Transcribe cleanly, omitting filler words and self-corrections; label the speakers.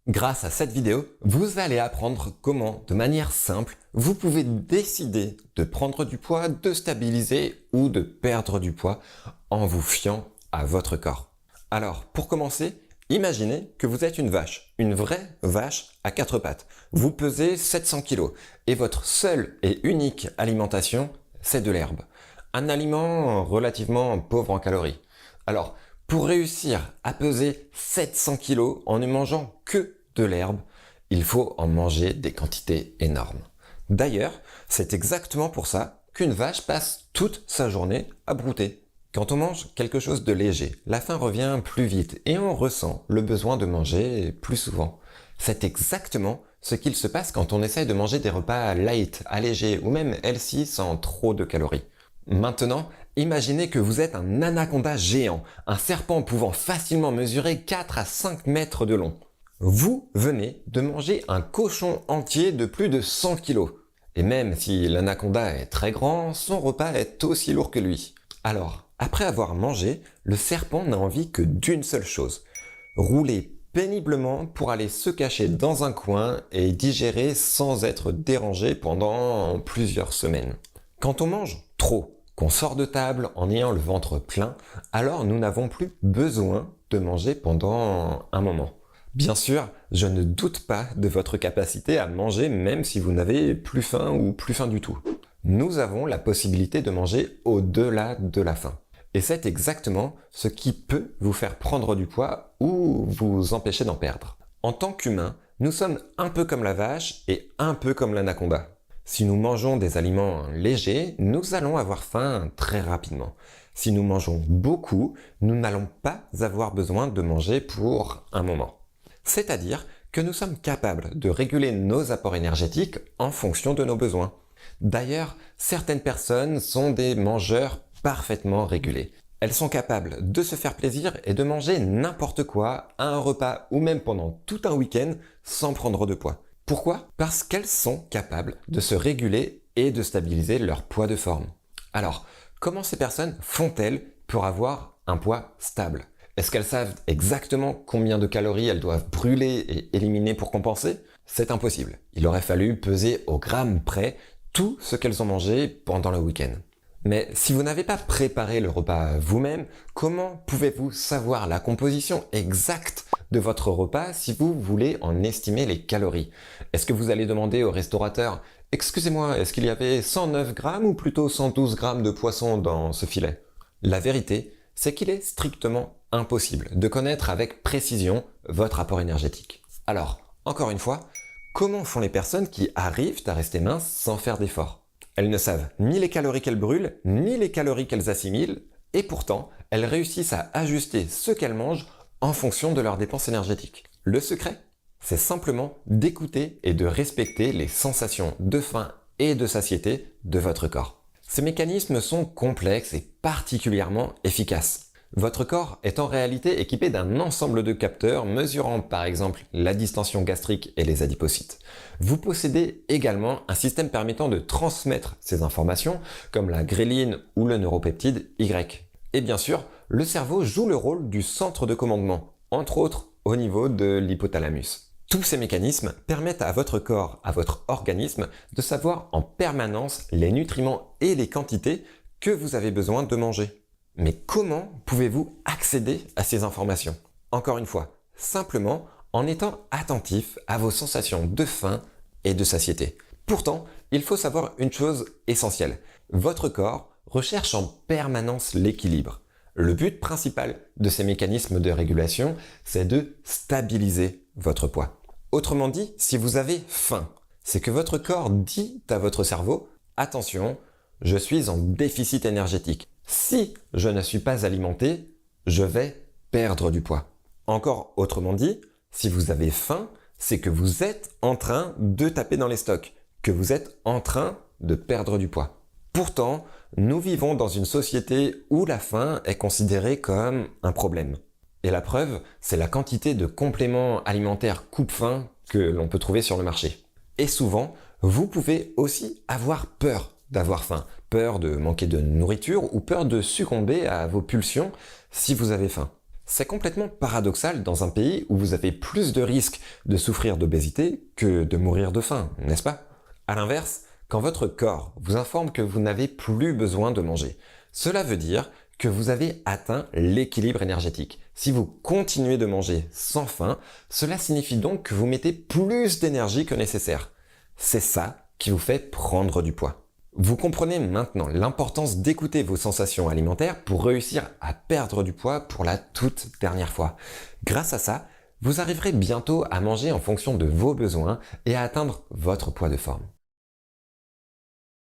Speaker 1: Grâce à cette vidéo, vous allez apprendre comment, de manière simple, vous pouvez décider de prendre du poids, de stabiliser ou de perdre du poids en vous fiant à votre corps. Alors, pour commencer, imaginez que vous êtes une vache, une vraie vache à quatre pattes. Vous pesez 700 kg et votre seule et unique alimentation, c'est de l'herbe. Un aliment relativement pauvre en calories. Alors, pour réussir à peser 700 kg en ne mangeant que de l'herbe, il faut en manger des quantités énormes. D'ailleurs, c'est exactement pour ça qu'une vache passe toute sa journée à brouter. Quand on mange quelque chose de léger, la faim revient plus vite et on ressent le besoin de manger plus souvent. C'est exactement ce qu'il se passe quand on essaye de manger des repas light, allégés ou même healthy sans trop de calories. Maintenant, imaginez que vous êtes un anaconda géant, un serpent pouvant facilement mesurer 4 à 5 mètres de long. Vous venez de manger un cochon entier de plus de 100 kg. Et même si l'anaconda est très grand, son repas est aussi lourd que lui. Alors, après avoir mangé, le serpent n'a envie que d'une seule chose. Rouler péniblement pour aller se cacher dans un coin et digérer sans être dérangé pendant plusieurs semaines. Quand on mange trop, qu'on sort de table en ayant le ventre plein, alors nous n'avons plus besoin de manger pendant un moment. Bien sûr, je ne doute pas de votre capacité à manger même si vous n'avez plus faim ou plus faim du tout. Nous avons la possibilité de manger au-delà de la faim. Et c'est exactement ce qui peut vous faire prendre du poids ou vous empêcher d'en perdre. En tant qu'humain, nous sommes un peu comme la vache et un peu comme l'anaconda. Si nous mangeons des aliments légers, nous allons avoir faim très rapidement. Si nous mangeons beaucoup, nous n'allons pas avoir besoin de manger pour un moment. C'est-à-dire que nous sommes capables de réguler nos apports énergétiques en fonction de nos besoins. D'ailleurs, certaines personnes sont des mangeurs parfaitement régulés. Elles sont capables de se faire plaisir et de manger n'importe quoi à un repas ou même pendant tout un week-end sans prendre de poids. Pourquoi ? Parce qu'elles sont capables de se réguler et de stabiliser leur poids de forme. Alors, comment ces personnes font-elles pour avoir un poids stable ? Est-ce qu'elles savent exactement combien de calories elles doivent brûler et éliminer pour compenser ? C'est impossible. Il aurait fallu peser au gramme près tout ce qu'elles ont mangé pendant le week-end. Mais si vous n'avez pas préparé le repas vous-même, comment pouvez-vous savoir la composition exacte de votre repas si vous voulez en estimer les calories ? Est-ce que vous allez demander au restaurateur « Excusez-moi, est-ce qu'il y avait 109 grammes ou plutôt 112 grammes de poisson dans ce filet ?» La vérité, c'est qu'il est strictement impossible de connaître avec précision votre apport énergétique. Alors, encore une fois, comment font les personnes qui arrivent à rester minces sans faire d'efforts ? Elles ne savent ni les calories qu'elles brûlent, ni les calories qu'elles assimilent, et pourtant, elles réussissent à ajuster ce qu'elles mangent en fonction de leurs dépenses énergétiques. Le secret, c'est simplement d'écouter et de respecter les sensations de faim et de satiété de votre corps. Ces mécanismes sont complexes et particulièrement efficaces. Votre corps est en réalité équipé d'un ensemble de capteurs mesurant par exemple la distension gastrique et les adipocytes. Vous possédez également un système permettant de transmettre ces informations comme la gréline ou le neuropeptide Y. Et bien sûr, le cerveau joue le rôle du centre de commandement, entre autres au niveau de l'hypothalamus. Tous ces mécanismes permettent à votre corps, à votre organisme, de savoir en permanence les nutriments et les quantités que vous avez besoin de manger. Mais comment pouvez-vous accéder à ces informations ? Encore une fois, simplement en étant attentif à vos sensations de faim et de satiété. Pourtant, il faut savoir une chose essentielle. Votre corps recherche en permanence l'équilibre. Le but principal de ces mécanismes de régulation, c'est de stabiliser votre poids. Autrement dit, si vous avez faim, c'est que votre corps dit à votre cerveau « Attention, je suis en déficit énergétique. Si je ne suis pas alimenté, je vais perdre du poids. » Encore autrement dit, si vous avez faim, c'est que vous êtes en train de taper dans les stocks, que vous êtes en train de perdre du poids. Pourtant, nous vivons dans une société où la faim est considérée comme un problème. Et la preuve, c'est la quantité de compléments alimentaires coupe-faim que l'on peut trouver sur le marché. Et souvent, vous pouvez aussi avoir peur d'avoir faim, peur de manquer de nourriture ou peur de succomber à vos pulsions si vous avez faim. C'est complètement paradoxal dans un pays où vous avez plus de risques de souffrir d'obésité que de mourir de faim, n'est-ce pas? À l'inverse, quand votre corps vous informe que vous n'avez plus besoin de manger, cela veut dire que vous avez atteint l'équilibre énergétique. Si vous continuez de manger sans faim, cela signifie donc que vous mettez plus d'énergie que nécessaire. C'est ça qui vous fait prendre du poids. Vous comprenez maintenant l'importance d'écouter vos sensations alimentaires pour réussir à perdre du poids pour la toute dernière fois. Grâce à ça, vous arriverez bientôt à manger en fonction de vos besoins et à atteindre votre poids de forme.